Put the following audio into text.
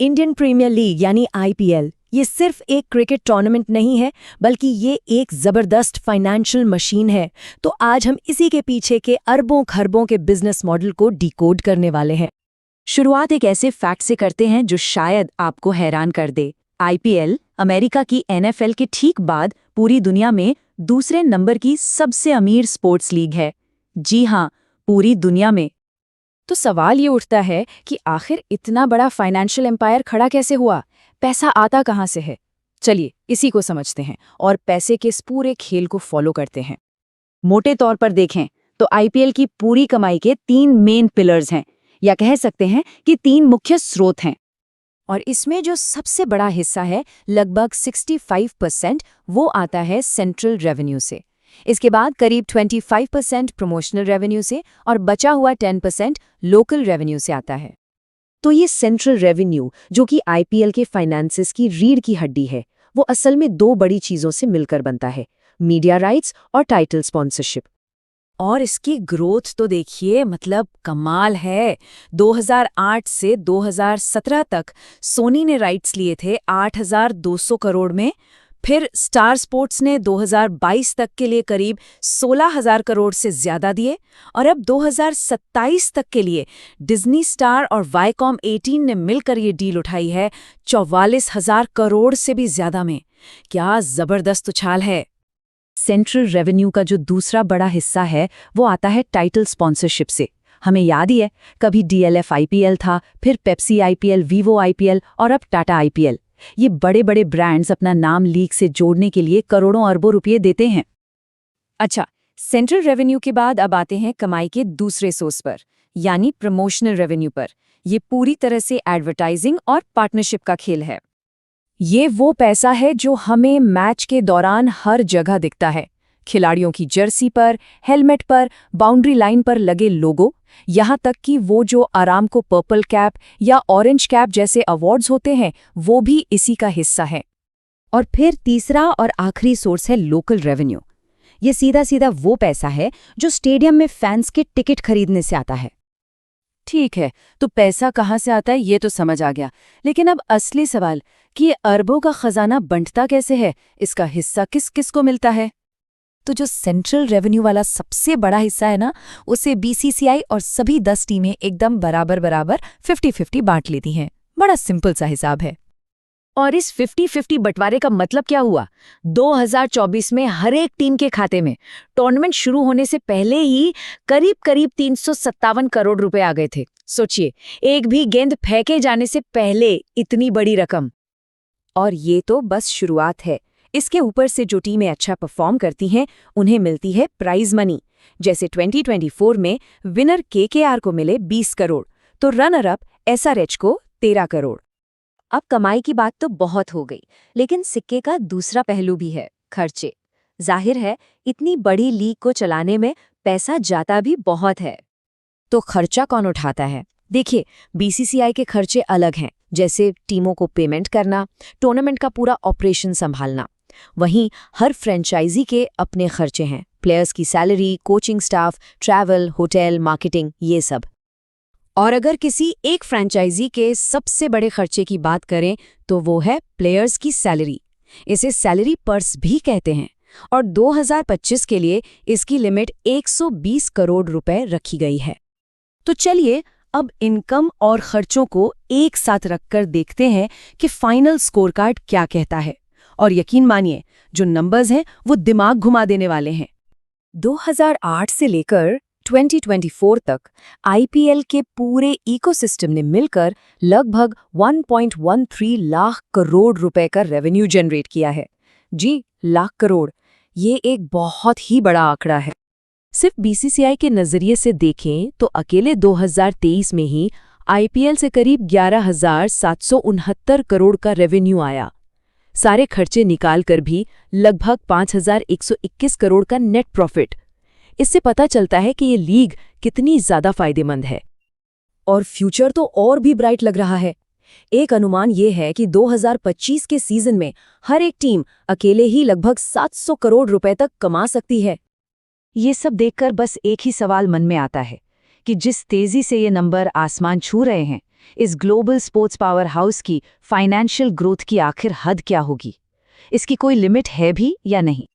Indian premiere league यानी IPL ये सिर्फ एक क्रिकेट टूर्नामेंट नहीं है, बल्कि ये एक जबरदस्त फाइनेंशियल मशीन है। तो आज हम इसी के पीछे के अरबों खरबों के बिजनेस मॉडल को डिकोड करने वाले हैं। शुरुआत एक ऐसे फैक्ट से करते हैं जो शायद आपको हैरान कर दे। आईपीएल अमेरिका की एनएफएल के ठीक बाद पूरी दुनिया में दूसरे नंबर की सबसे अमीर स्पोर्ट्स लीग है। जी हाँ, पूरी दुनिया में। तो सवाल ये उठता है कि आखिर इतना बड़ा फाइनेंशियल एम्पायर खड़ा कैसे हुआ, पैसा आता कहाँ से है। चलिए इसी को समझते हैं और पैसे के इस पूरे खेल को फॉलो करते हैं। मोटे तौर पर देखें तो आईपीएल की पूरी कमाई के 3 मेन पिलर्स हैं, या कह सकते हैं कि 3 मुख्य स्रोत हैं। और इसमें जो सबसे बड़ा हिस्सा है, लगभग 65%, वो आता है सेंट्रल रेवेन्यू से। इसके बाद करीब 25% प्रमोशनल रेवेन्यू से और बचा हुआ 10% लोकल रेवेन्यू से आता है। तो ये सेंट्रल रेवेन्यू, जो कि आईपीएल के फाइनेंसेस की रीढ़ की हड्डी है, वो असल में 2 बड़ी चीज़ों से मिलकर बनता है: मीडिया राइट्स और टाइटल स्पॉन्सरशिप। और इसकी ग्रोथ तो देखिए, मतलब कमाल है। 2008 से 2017 तक सोनी ने राइट्स लिए थे 8,200 करोड़ में। फिर स्टार स्पोर्ट्स ने 2022 तक के लिए करीब 16,000 करोड़ से ज्यादा दिए, और अब 2027 तक के लिए डिज्नी स्टार और वाईकॉम 18 ने मिलकर ये डील उठाई है 44,000 करोड़ से भी ज्यादा में। क्या जबरदस्त उछाल है। सेंट्रल रेवेन्यू का जो दूसरा बड़ा हिस्सा है वो आता है टाइटल स्पॉन्सरशिप से। हमें याद ही है, कभी डीएलएफ आईपीएल था, फिर पेप्सी आईपीएल, वीवो आईपीएल और अब टाटा आईपीएल। ये बड़े बड़े ब्रांड्स अपना नाम लीग से जोड़ने के लिए करोड़ों अरबों रुपये देते हैं। अच्छा, सेंट्रल रेवेन्यू के बाद अब आते हैं कमाई के दूसरे सोर्स पर, यानी प्रमोशनल रेवेन्यू पर। ये पूरी तरह से एडवर्टाइजिंग और पार्टनरशिप का खेल है। ये वो पैसा है जो हमें मैच के दौरान हर जगह दिखता है। खिलाड़ियों की जर्सी पर, हेलमेट पर, बाउंड्री लाइन पर लगे लोगो, यहाँ तक कि वो जो आरामको पर्पल कैप या ऑरेंज कैप जैसे अवार्ड्स होते हैं, वो भी इसी का हिस्सा है। और फिर तीसरा और आखिरी सोर्स है लोकल रेवेन्यू। ये सीधा सीधा वो पैसा है जो स्टेडियम में फैंस के टिकट खरीदने से आता है। ठीक है, तो पैसा कहाँ से आता है ये तो समझ आ गया, लेकिन अब असली सवाल कि ये अरबों का खजाना बंटता कैसे है, इसका हिस्सा किस किस को मिलता है। तो जो सेंट्रल रेवेन्यू वाला सबसे बड़ा हिस्सा है ना, उसे बीसीसीआई और सभी 10 टीमें एकदम बराबर बराबर 50-50 बांट लेती हैं। बड़ा सिंपल सा हिसाब है। और इस 50-50 बंटवारे का मतलब क्या हुआ? 2024 में हर एक टीम के खाते में टूर्नामेंट शुरू होने से पहले ही करीब 357 करोड़ रुपए आ गए थे। सोचिए, एक भी गेंद फेंके जाने से पहले इतनी बड़ी रकम। और ये तो बस शुरुआत है। इसके ऊपर से जो टीमें अच्छा परफॉर्म करती हैं, उन्हें मिलती है प्राइज मनी। जैसे 2024 में विनर केकेआर को मिले 20 करोड़, तो रनर अप एसआरएच को 13 करोड़। अब कमाई की बात तो बहुत हो गई, लेकिन सिक्के का दूसरा पहलू भी है, खर्चे। जाहिर है, इतनी बड़ी लीग को चलाने में पैसा जाता भी बहुत है। तो खर्चा कौन उठाता है? देखिए, बीसीसीआई के खर्चे अलग हैं, जैसे टीमों को पेमेंट करना, टूर्नामेंट का पूरा ऑपरेशन संभालना। वहीं हर फ्रेंचाइजी के अपने खर्चे हैं, प्लेयर्स की salary, coaching staff, travel, hotel, marketing, ये सब। और अगर किसी एक फ्रेंचाइजी के सबसे बड़े खर्चे की बात करें तो वो है प्लेयर्स की सैलरी। इसे सैलरी पर्स भी कहते हैं, और 2025 के लिए इसकी लिमिट 120 करोड़ रुपए रखी गई है। तो चलिए अब इनकम और खर्चों को एक साथ रखकर देखते हैं कि फाइनल स्कोरकार्ड क्या कहता है। और यकीन मानिए, जो नंबर्स हैं वो दिमाग घुमा देने वाले हैं। 2008 से लेकर 2024 तक आईपीएल के पूरे इकोसिस्टम ने मिलकर लगभग 1.13 लाख करोड़ रुपए का रेवेन्यू जनरेट किया है। जी, लाख करोड़। ये एक बहुत ही बड़ा आंकड़ा है। सिर्फ बीसीसीआई के नजरिए से देखें तो अकेले 2023 में ही आईपीएल से करीब 11,769 करोड़ का रेवेन्यू आया। सारे खर्चे निकालकर भी लगभग 5,121 करोड़ का नेट प्रॉफिट। इससे पता चलता है कि ये लीग कितनी ज्यादा फायदेमंद है। और फ्यूचर तो और भी ब्राइट लग रहा है। एक अनुमान ये है कि 2025 के सीजन में हर एक टीम अकेले ही लगभग 700 करोड़ रुपए तक कमा सकती है। ये सब देखकर बस एक ही सवाल मन में आता है कि जिस तेजी से ये नंबर आसमान छू रहे हैं, इस ग्लोबल स्पोर्ट्स पावर हाउस की फाइनेंशियल ग्रोथ की आखिर हद क्या होगी? इसकी कोई लिमिट है भी या नहीं?